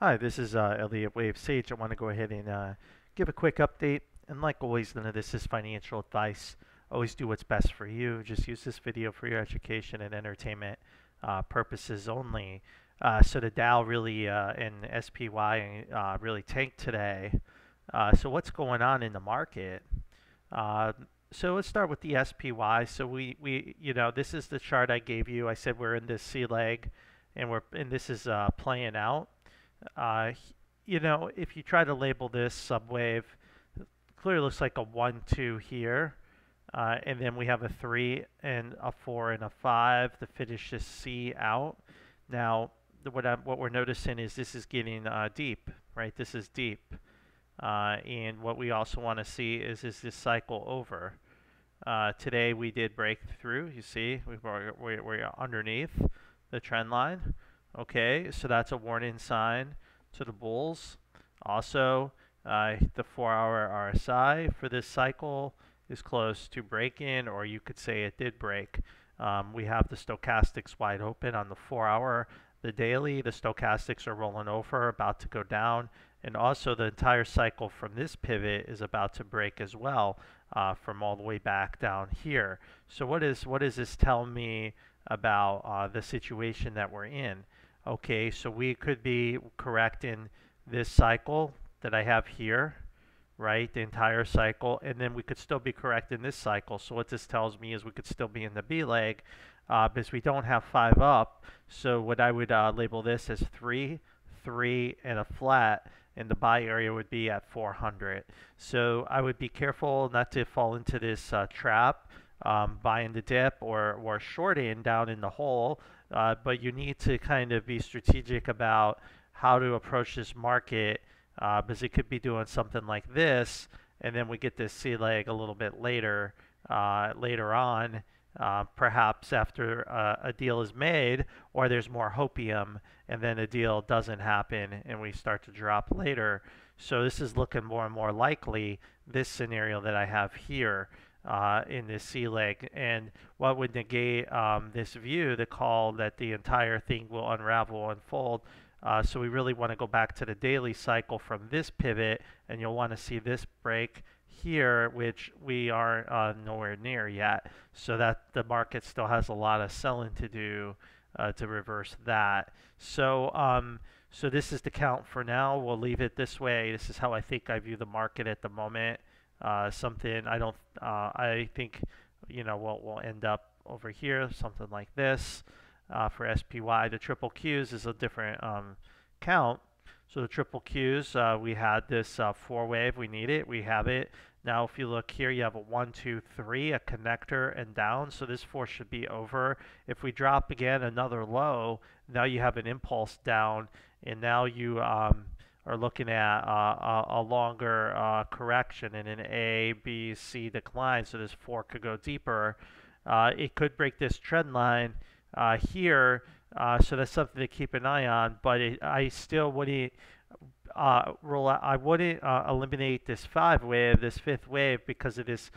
Hi, this is Elliot Wave Sage. I want to go ahead and give a quick update. And like always, none of this is financial advice. Always do what's best for you. Just use this video for your education and entertainment purposes only. So the Dow really and SPY really tanked today. So what's going on in the market? Uh, so let's start with the SPY. So this is the chart I gave you. I said we're in this C leg, and this is playing out. Uh, if you try to label this subwave, it clearly looks like a 1, 2 here. And then we have a 3 and a 4 and a 5 to finish this C out. Now, what we're noticing is this is getting deep, right? This is deep. And what we also want to see is this cycle over? Today we did break through. You see, we're underneath the trend line. Okay, so that's a warning sign to the bulls. Also, the 4-hour RSI for this cycle is close to break-in, or you could say it did break. We have the stochastics wide open on the 4-hour. The daily, the stochastics are rolling over, about to go down, and also the entire cycle from this pivot is about to break as well, from all the way back down here. So what does this tell me about the situation that we're in? Okay, so we could be correct in this cycle that I have here, right? The entire cycle, and then we could still be correct in this cycle. So what this tells me is we could still be in the B leg, because we don't have 5 up. So what I would label this as 3, 3, and a flat, and the buy area would be at 400. So I would be careful not to fall into this trap, buying the dip or shorting down in the hole. But you need to kind of be strategic about how to approach this market, because it could be doing something like this, and then we get this C leg a little bit later on, perhaps after a deal is made, or there's more hopium, and then a deal doesn't happen, and we start to drop later. So this is looking more and more likely, this scenario that I have here. In this C leg, and what would negate this view, the call that the entire thing will unravel and fold. So we really want to go back to the daily cycle from this pivot, and you'll want to see this break here, which we are nowhere near yet. So that the market still has a lot of selling to do to reverse that. So this is the count for now. We'll leave it this way. This is how I think I view the market at the moment. I think, we'll end up over here, something like this. For SPY, the triple Qs is a different count. So the triple Qs, we had this 4 wave, we need it, we have it. Now if you look here, you have a 1, 2, 3, a connector and down, so this 4 should be over. If we drop again another low, now you have an impulse down, and now you are looking at a longer correction and an A, B, C decline, so this 4 could go deeper. It could break this trend line here, so that's something to keep an eye on, but I still wouldn't rule out, I wouldn't eliminate this 5 wave, this 5th wave, because of this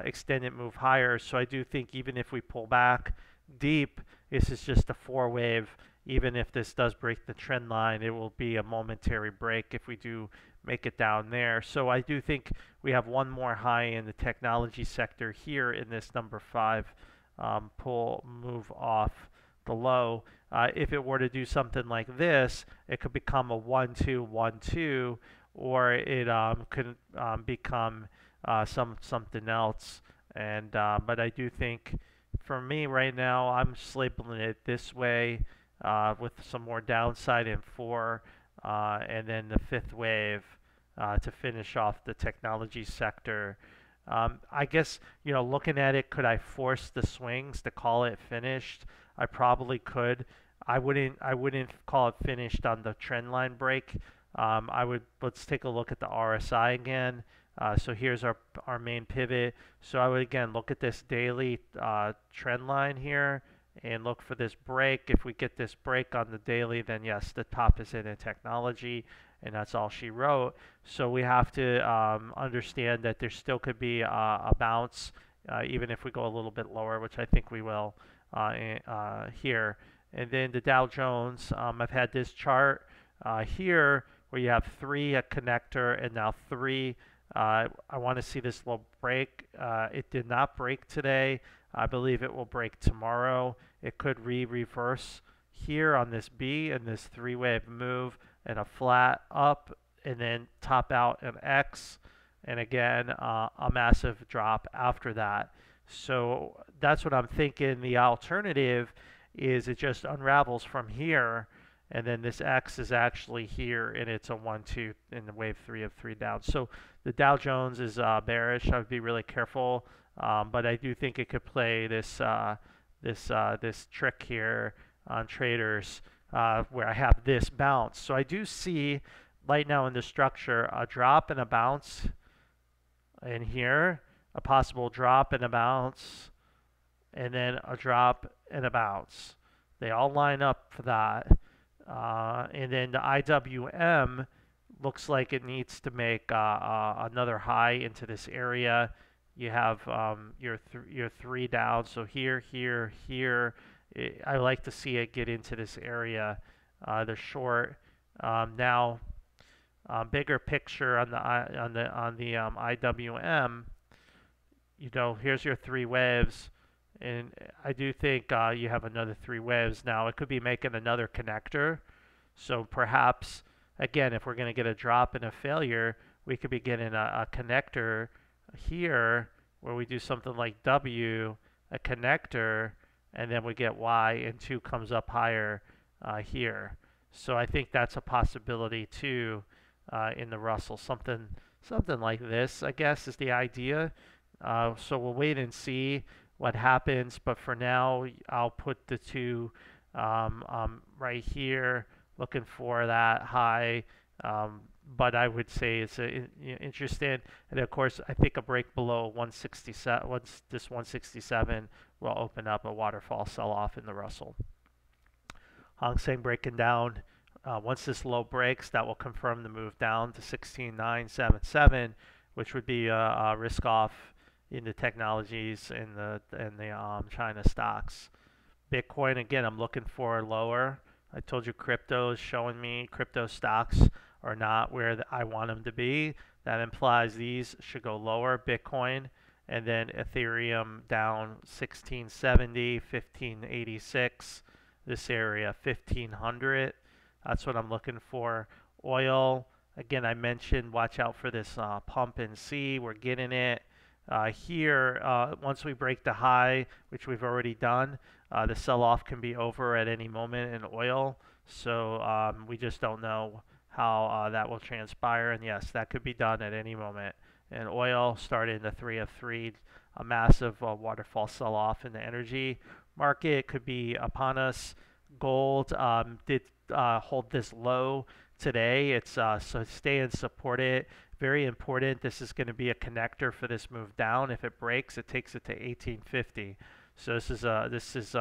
extended move higher. So I do think even if we pull back deep, this is just a 4 wave. Even if this does break the trend line, it will be a momentary break if we do make it down there. So I do think we have one more high in the technology sector here in this number 5 pull move off the low. If it were to do something like this, it could become a 1, 2, 1, 2, or it could become something else. And but I do think for me right now, I'm just labeling it this way. With some more downside in 4, and then the 5th wave to finish off the technology sector. I guess, looking at it, could I force the swings to call it finished? I probably could. I wouldn't call it finished on the trend line break. Let's take a look at the RSI again. So here's our main pivot. So I would again look at this daily trend line here and look for this break. If we get this break on the daily, then yes, the top is in technology, and that's all she wrote. So we have to understand that there still could be a bounce, even if we go a little bit lower, which I think we will here. And then the Dow Jones, I've had this chart Here, where you have 3 a connector and now 3, I want to see this little break. It did not break today. I believe it will break tomorrow. It could reverse here on this B and this 3-wave move and a flat up and then top out an X and again a massive drop after that. So that's what I'm thinking. The alternative is it just unravels from here and then this X is actually here and it's a 1-2 in the wave 3 of 3 down. So the Dow Jones is bearish. I would be really careful, but I do think it could play this this trick here on traders where I have this bounce. So I do see right now in the structure a drop and a bounce in here, a possible drop and a bounce, and then a drop and a bounce. They all line up for that. And then the IWM looks like it needs to make another high into this area. You have your 3 down, so here, here, here. I like to see it get into this area, the short. Now, bigger picture on the IWM. You know, here's your 3 waves. And I do think you have another 3 waves. Now, it could be making another connector. So perhaps, again, if we're going to get a drop and a failure, we could be getting a connector here where we do something like W, a connector, and then we get Y, and 2 comes up higher here. So I think that's a possibility too in the Russell. Something like this, I guess, is the idea. So we'll wait and see what happens, but for now I'll put the 2 right here, looking for that high, but I would say it's interesting, and of course I think a break below 167, once this 167 will open up a waterfall sell-off in the Russell. Hang Seng breaking down. Once this low breaks, that will confirm the move down to 16,977, which would be a risk off in the technologies and the China stocks. Bitcoin, again, I'm looking for lower. I told you crypto is showing me crypto stocks are not where I want them to be. That implies these should go lower. Bitcoin and then Ethereum down 1670, 1586. This area 1500. That's what I'm looking for. Oil, again, I mentioned watch out for this pump and see. We're getting it. Here, once we break the high, which we've already done, the sell-off can be over at any moment in oil. So we just don't know how that will transpire. And yes, that could be done at any moment. And oil started in the 3 of 3, a massive waterfall sell-off in the energy market could be upon us. Gold did hold this low today. It's so stay and support it. Very important. This is going to be a connector for this move down. If it breaks, it takes it to 1850. So this is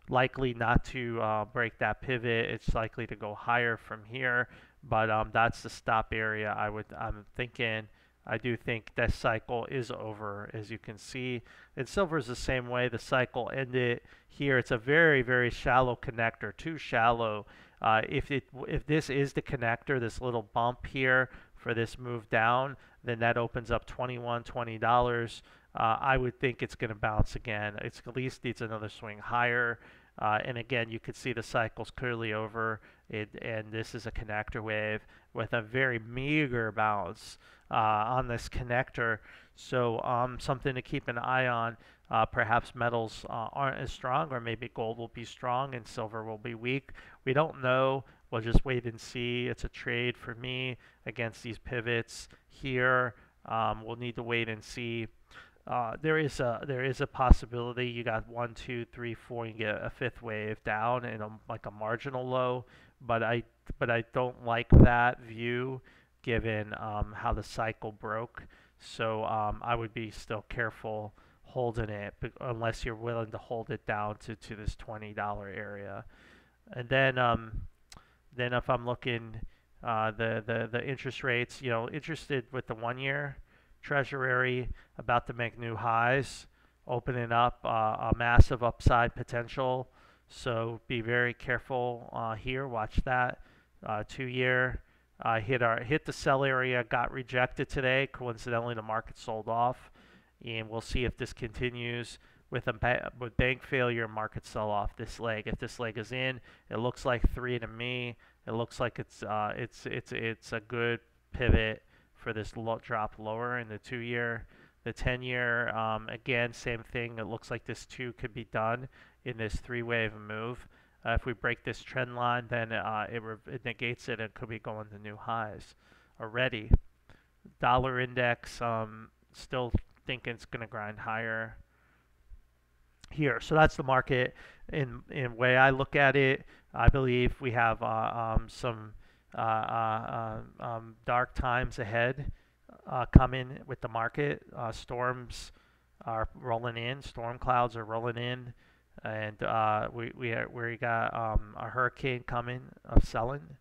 likely not to break that pivot. It's likely to go higher from here, but that's the stop area. I'm thinking. I do think that cycle is over, as you can see. And silver is the same way. The cycle ended here. It's a very, very shallow connector, too shallow. If this is the connector, this little bump here for this move down, then that opens up $20. I would think it's going to bounce again. It's at least needs another swing higher. And again, you could see the cycle's clearly over, and this is a connector wave with a very meager bounce on this connector. So something to keep an eye on. Perhaps metals aren't as strong, or maybe gold will be strong and silver will be weak. We don't know. We'll just wait and see. It's a trade for me against these pivots here. We'll need to wait and see. There is a possibility you got 1, 2, 3, 4. You get a 5th wave down and like a marginal low, but I don't like that view given how the cycle broke. So I would be still careful holding it unless you're willing to hold it down to this $20 area. And then if I'm looking the interest rates, interested with the 1-year Treasury about to make new highs, opening up a massive upside potential. So be very careful here. Watch that. 2-year hit the sell area, got rejected today. Coincidentally, the market sold off, and we'll see if this continues with with bank failure, market sell off this leg. If this leg is in, it looks like 3 to me. It looks like it's a good pivot for this drop lower in the 2-year. The 10-year, again, same thing. It looks like this 2 could be done in this 3-wave move. If we break this trend line, then it negates it and could be going to new highs already. Dollar index, still thinking it's going to grind higher here. So that's the market. In way I look at it, I believe we have some dark times ahead coming with the market. Storms are rolling in. Storm clouds are rolling in, and we got a hurricane coming of selling.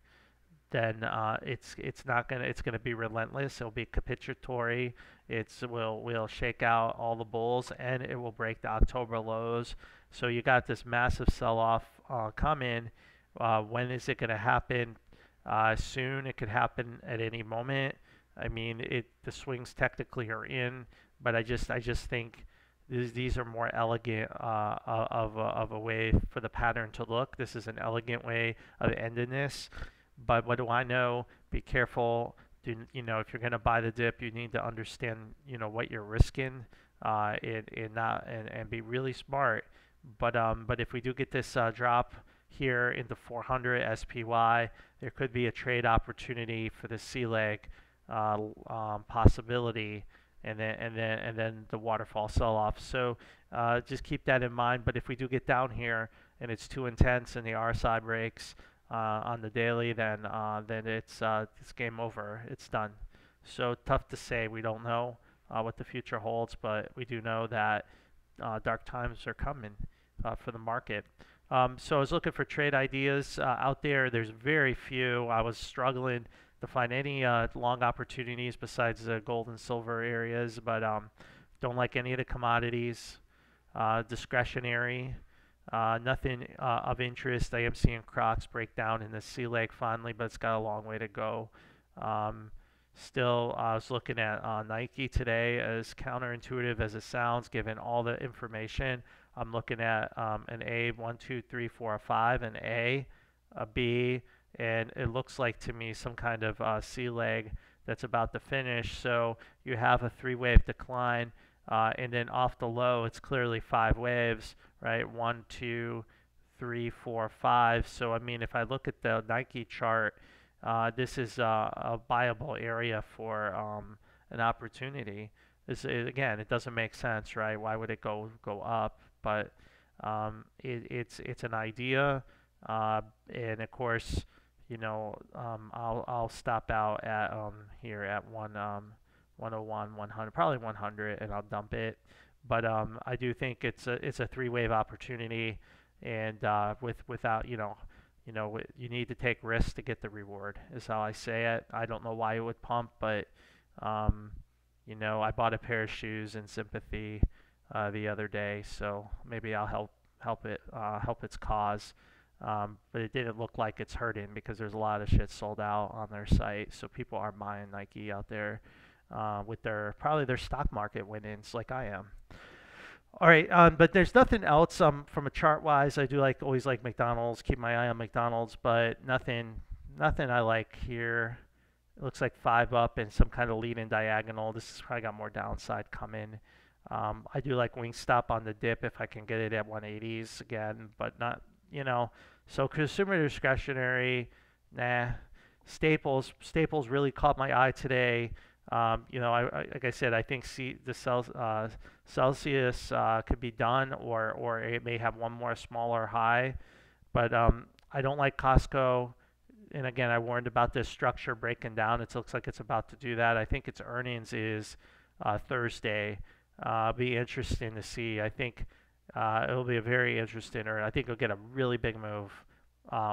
Then it's gonna be relentless. It'll be capitulatory. Will shake out all the bulls, and it will break the October lows. So you got this massive sell-off coming. When is it gonna happen? Soon. It could happen at any moment. I mean, the swings technically are in, but I just think these are more elegant of a way for the pattern to look. This is an elegant way of ending this. But what do I know? Be careful. If you're going to buy the dip, you need to understand, what you're risking, and be really smart. But if we do get this drop here into 400 SPY, there could be a trade opportunity for the C leg possibility, and then the waterfall sell off. So just keep that in mind. But if we do get down here and it's too intense and the RSI breaks on the daily, then it's game over. It's done. So tough to say. We don't know what the future holds, but we do know that dark times are coming for the market. So I was looking for trade ideas out there. There's very few. I was struggling to find any long opportunities besides the gold and silver areas, but don't like any of the commodities. Discretionary. Nothing of interest. I am seeing Crocs break down in the C leg finally, but it's got a long way to go. Still, I was looking at Nike today. As counterintuitive as it sounds, given all the information, I'm looking at an A, 1, 2, 3, 4, 5, an A, a B, and it looks like to me some kind of C leg that's about to finish. So you have a 3-wave decline. And then off the low, it's clearly 5 waves, right? 1, 2, 3, 4, 5. So, I mean, if I look at the Nike chart, this is a viable area for an opportunity. Again, it doesn't make sense, right? Why would it go up? But it's an idea, and of course, I'll stop out at here at 101, 100, probably 100, and I'll dump it. But I do think it's a 3-wave opportunity, and without you need to take risks to get the reward, is how I say it. I don't know why it would pump, but I bought a pair of shoes in sympathy the other day, so maybe I'll help its cause. But it didn't look like it's hurting because there's a lot of shit sold out on their site, so people are buying Nike out there with probably their stock market win-ins like I am. All right, but there's nothing else from a chart wise. I do always like McDonald's, keep my eye on McDonald's, but nothing I like here. It looks like 5 up and some kind of lead-in diagonal. This has probably got more downside coming. I do like Wingstop on the dip if I can get it at 180s again, but not, So consumer discretionary, nah. Staples really caught my eye today. Like I said, I think Celsius could be done, or it may have one more smaller high. But I don't like Costco. And again, I warned about this structure breaking down. It looks like it's about to do that. I think its earnings is Thursday. Be interesting to see. I think it'll be a very interesting, I think it'll get a really big move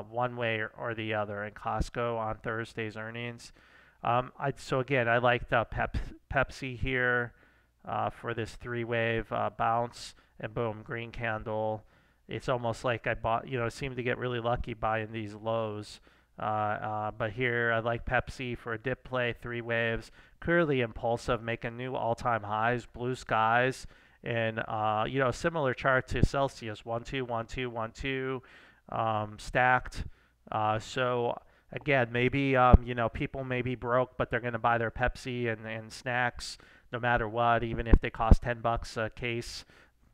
one way or the other in Costco on Thursday's earnings. So again, I like the Pepsi here for this 3-wave bounce, and boom, green candle. It's almost like I bought, seemed to get really lucky buying these lows But here I like Pepsi for a dip play, three waves, clearly impulsive, making new all-time highs, blue skies, and similar chart to Celsius, 1 2 1 2 1 2, stacked. So again, maybe people may be broke, but they're going to buy their Pepsi and snacks no matter what, even if they cost $10 a case.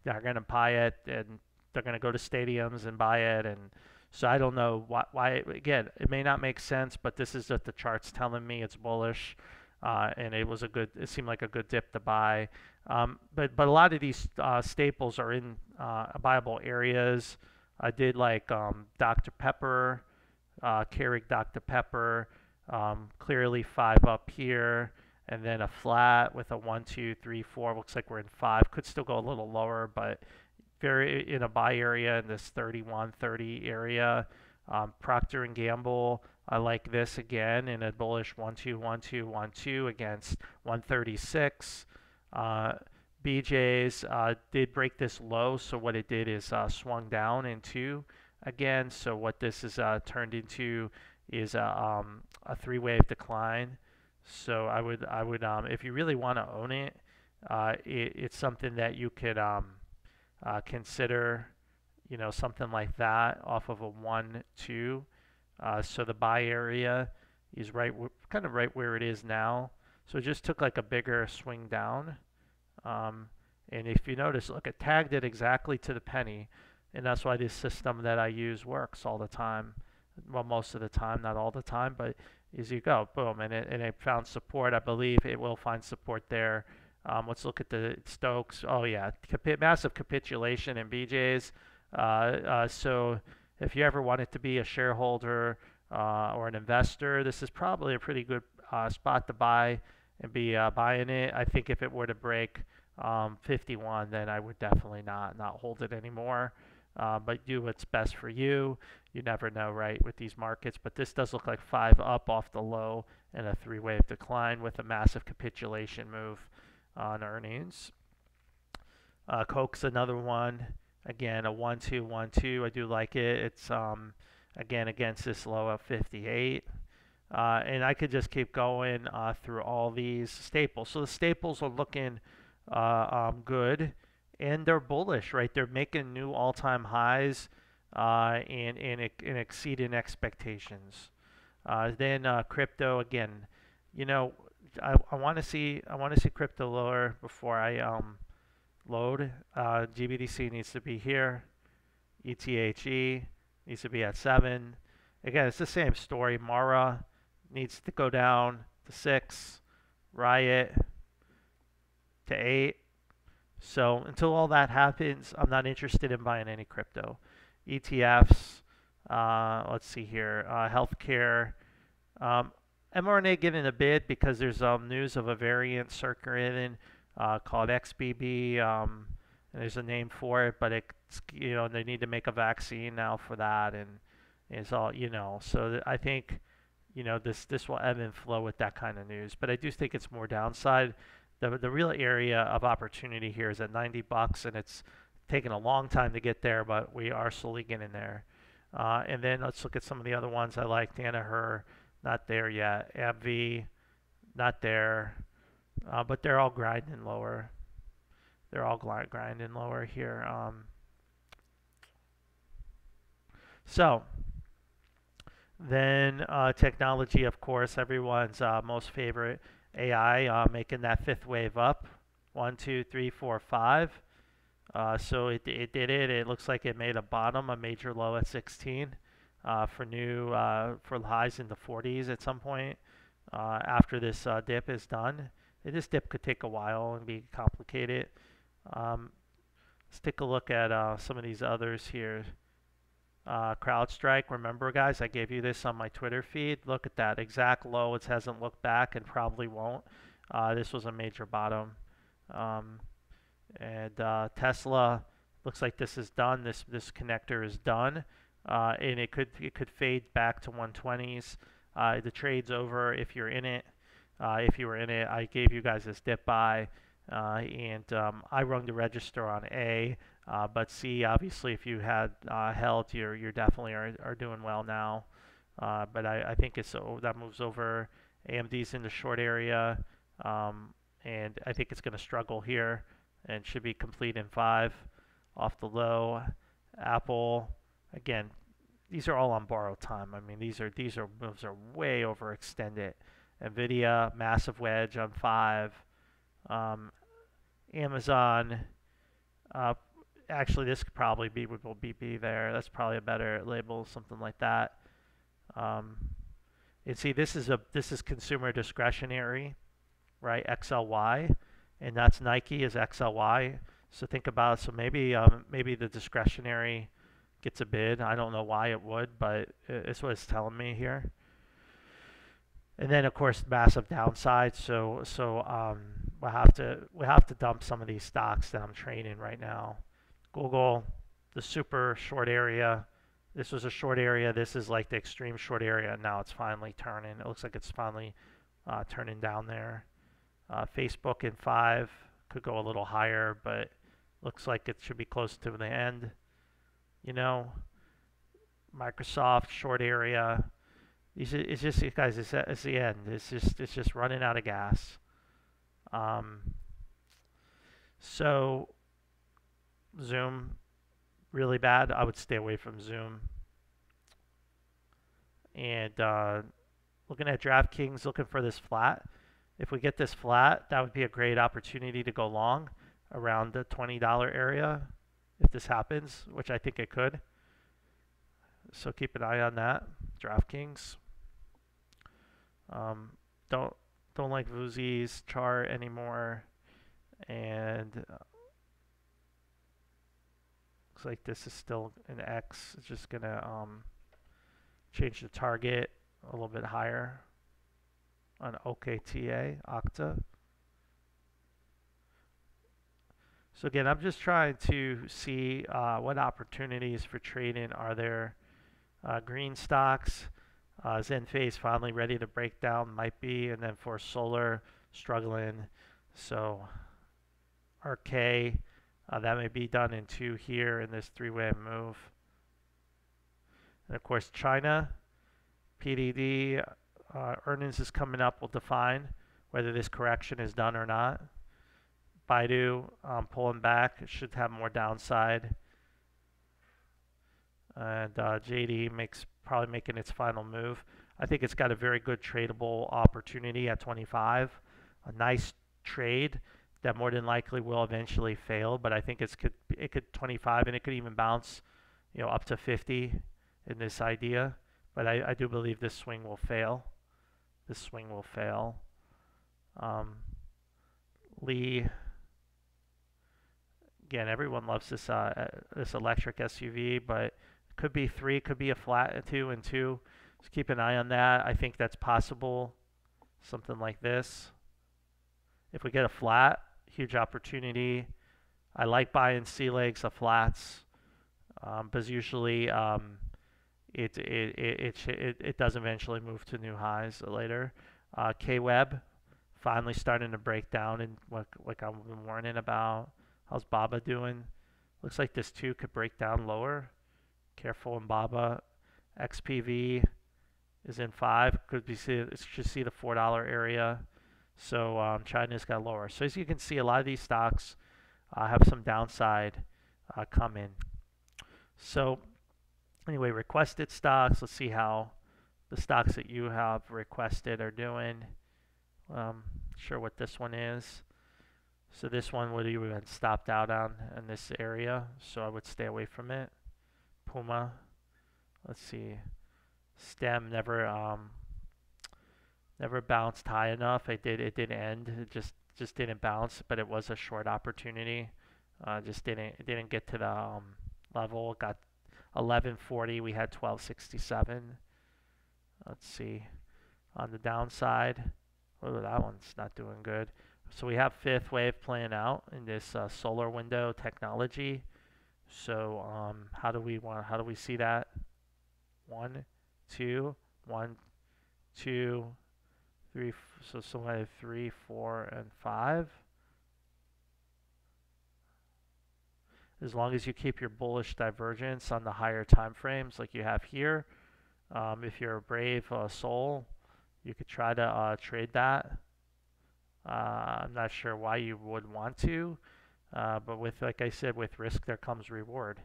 They're going to buy it, and they're going to go to stadiums and buy it. And so I don't know why. Again, it may not make sense, but this is what the chart's telling me. It's bullish, and it was a good. It seemed like a good dip to buy. But a lot of these staples are in buyable areas. I did like Dr. Pepper, Keurig Dr. Pepper, clearly 5 up here, and then a flat with a 1 2 3 4. Looks like we're in 5. Could still go a little lower, but very in a buy area in this 31-30 area. Procter and Gamble, I like this again in a bullish 1 2 1 2 1 2 against 136. BJ's did break this low, so what it did is swung down into again. So what this is turned into is a three-wave decline. So I would if you really want to own it, it's something that you could consider, something like that off of a 1 2. So the buy area is kind of right where it is now. So it just took like a bigger swing down. And if you notice, look, it tagged it exactly to the penny. And that's why this system that I use works all the time. Well, most of the time, not all the time, but as you go, boom, and it found support. I believe it will find support there. Let's look at the Stokes. Oh yeah, massive capitulation in BJ's. So if you ever wanted to be a shareholder or an investor, this is probably a pretty good spot to buy and be buying it. I think if it were to break 51, then I would definitely not hold it anymore. But do what's best for you. You never know, right, with these markets. But this does look like 5 up off the low and a three-wave decline with a massive capitulation move on earnings. Coke's another one. Again, a 1 2 1 2. I do like it. It's again against this low of 58. And I could just keep going through all these staples. So the staples are looking good, and they're bullish, right? They're making new all-time highs and exceeding expectations. Then crypto again. I want to see crypto lower before I load. GBDC needs to be here. ETHE needs to be at 7. Again, it's the same story. Mara needs to go down to 6. Riot to 8. So until all that happens, I'm not interested in buying any crypto. ETFs, let's see here, healthcare. mRNA getting a bid because there's news of a variant circulating called XBB, and there's a name for it, but it's, they need to make a vaccine now for that, and it's all, so I think, this will ebb and flow with that kind of news, but I do think it's more downside. The real area of opportunity here is at $90, and it's taken a long time to get there, but we are slowly getting there. And then let's look at some of the other ones I like. Danaher, not there yet. AbbVie, not there. But they're all grinding lower. They're all grinding lower here. So then technology, of course, everyone's most favorite. AI making that 5th wave up. 1 2 3 4 5. So it did it. It looks like it made a bottom, a major low at 16 for highs in the 40s at some point after this dip is done. And this dip could take a while and be complicated. Let's take a look at some of these others here. CrowdStrike, remember guys, I gave you this on my Twitter feed. Look at that exact low. It hasn't looked back and probably won't. This was a major bottom. And Tesla, looks like this is done. This connector is done, and it could fade back to 120s. The trade's over if you're in it. If you were in it, I gave you guys this dip buy, and I rung the register on A. But C, obviously, if you had held, you're definitely are doing well now. but I think that moves over. AMD's in the short area, and I think it's going to struggle here and should be complete in 5 off the low. Apple, again, these are all on borrowed time. I mean, these moves are way overextended. Nvidia, massive wedge on 5. Um, Amazon, uh, actually, this could probably be will be there. That's probably a better label, something like that. And see, this is consumer discretionary, right? XLY, and that's Nike is XLY. So think about it. So maybe the discretionary gets a bid. I don't know why it would, but it's what it's telling me here. And then of course massive downside. So we'll have to dump some of these stocks that I'm trading right now. Google, the super short area. This was a short area. This is like the extreme short area. Now it's finally turning. It looks like it's finally turning down there. Facebook in 5 could go a little higher, but looks like it should be close to the end. You know, Microsoft short area. It's just, guys. It's the end. It's just running out of gas. So Zoom really bad. I would stay away from Zoom. And looking at DraftKings, looking for this flat. If we get this flat, that would be a great opportunity to go long around the $20 area if this happens, which I think it could. So keep an eye on that. DraftKings. Don't like Vuzi's chart anymore, and looks like this is still an X. It's just gonna change the target a little bit higher on Octa. So again, I'm just trying to see what opportunities for trading are there. Green stocks, Zenphase finally ready to break down, might be, and then for solar, struggling. So RK, that may be done in 2 here in this 3-way move. And of course, China, PDD, earnings is coming up, will define whether this correction is done or not. Baidu pulling back, it should have more downside. And JD probably making its final move. I think it's got a very good tradable opportunity at 25. A nice trade that more than likely will eventually fail, but I think it could 25, and it could even bounce, up to 50 in this idea. But I do believe this swing will fail. This swing will fail. Lee. Again, everyone loves this electric SUV, but could be 3, could be a flat 2 and 2. Just keep an eye on that. I think that's possible. Something like this. If we get a flat, huge opportunity. I like buying C legs of flats, because usually it does eventually move to new highs later. K-Web finally starting to break down, and like I've been warning about. How's Baba doing? Looks like this too could break down lower. Careful in Baba. XPV is in 5. Should see the $4 area. So China's got lower. So as you can see, a lot of these stocks have some downside coming. So anyway, requested stocks. Let's see how the stocks that you have requested are doing. Sure what this one is. So this one would you have stopped out on in this area, so I would stay away from it. Puma, let's see. Stem never bounced high enough. It did end. It just didn't bounce, but it was a short opportunity. It didn't get to the level. It got 1140. We had 1267. Let's see. On the downside, oh, that one's not doing good. So we have 5th wave playing out in this solar window technology. So how do we see that? 1, 2, 1, 2, 3. So somewhere 3, 4, and 5. As long as you keep your bullish divergence on the higher time frames like you have here, If you're a brave soul, you could try to trade that. I'm not sure why you would want to, but with, like I said, with risk there comes reward.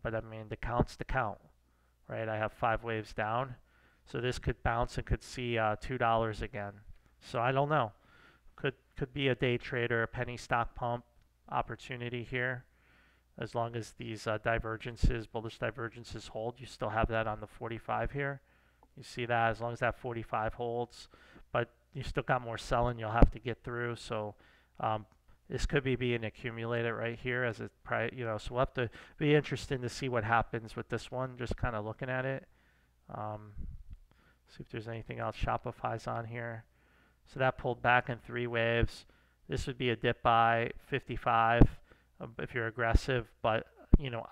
But I mean, the count's the count, right? I have 5 waves down, so this could bounce and could see $2 again. So I don't know. Could be a day trader, a penny stock pump opportunity here. As long as these divergences, bullish divergences hold, you still have that on the 45 here. You see that as long as that 45 holds, but you still got more selling you'll have to get through. So this could be being accumulated right here as a so we'll have to be interested to see what happens with this one. Just kind of looking at it. See if there's anything else. Shopify's on here. So that pulled back in 3 waves. This would be a dip buy 55 if you're aggressive, but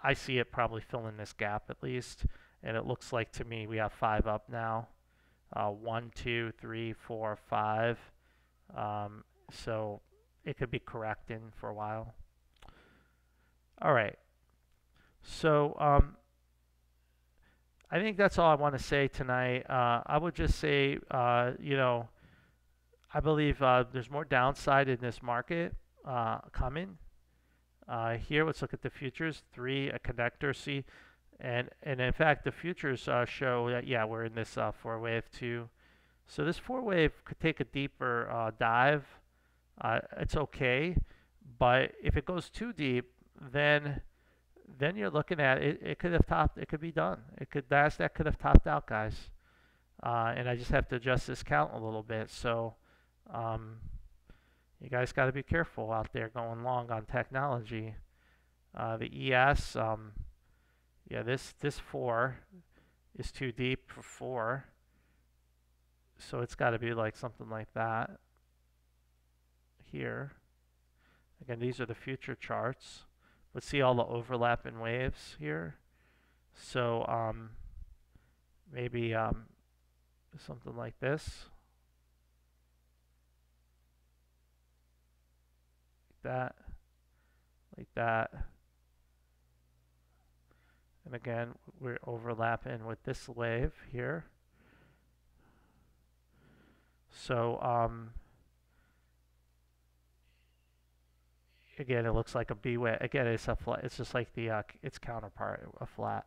I see it probably filling this gap at least. And it looks like to me we have 5 up now. 1, 2, 3, 4, 5. So it could be correcting for a while. All right. So I think that's all I want to say tonight. I would just say, I believe there's more downside in this market coming. Here, let's look at the futures. 3, a connector. See, and in fact, the futures show that, yeah, we're in this 4-wave too. So this 4-wave could take a deeper dive. It's okay, but if it goes too deep, then you're looking at it. It could have topped. It could be done. Nasdaq could have topped out, guys. And I just have to adjust this count a little bit. So you guys got to be careful out there going long on technology. The ES, yeah, this 4 is too deep for 4. So it's got to be like something like that here. Again, these are the future charts. Let's see all the overlap in waves here. So maybe something like this. Like that. And again, we're overlapping with this wave here. So again, it looks like a B wave. Again, it's a flat. It's just like the its counterpart, a flat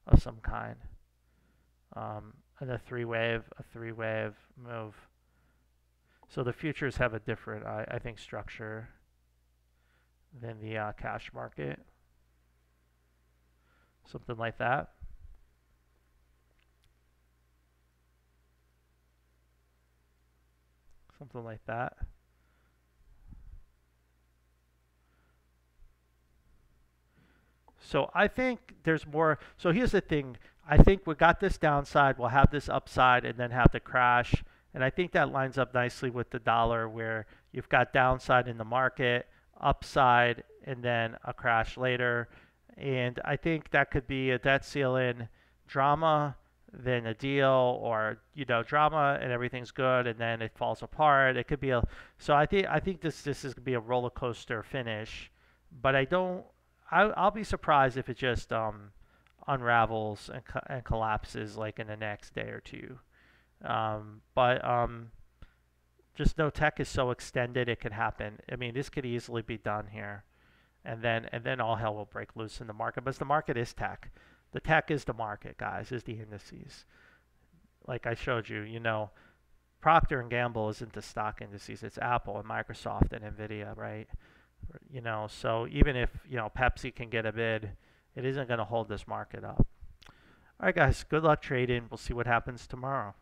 of some kind. And a 3-wave move. So the futures have a different, I think, structure than the cash market. Something like that. Something like that. So I think there's more. So here's the thing. I think we got this downside. We'll have this upside and then have the crash. And I think that lines up nicely with the dollar where you've got downside in the market, upside, and then a crash later. And I think that could be a debt ceiling drama, then a deal, or drama and everything's good and then it falls apart. It could be so I think this is going to be a roller coaster finish, but I'll be surprised if it just unravels and collapses like in the next day or two. But just know tech is so extended, it could happen. I mean, this could easily be done here, and then all hell will break loose in the market. But the market is tech. The tech is the market, guys. Is the indices. Like I showed you, Procter and Gamble isn't the stock indices. It's Apple and Microsoft and Nvidia, right? So even if Pepsi can get a bid, it isn't going to hold this market up. All right, guys. Good luck trading. We'll see what happens tomorrow.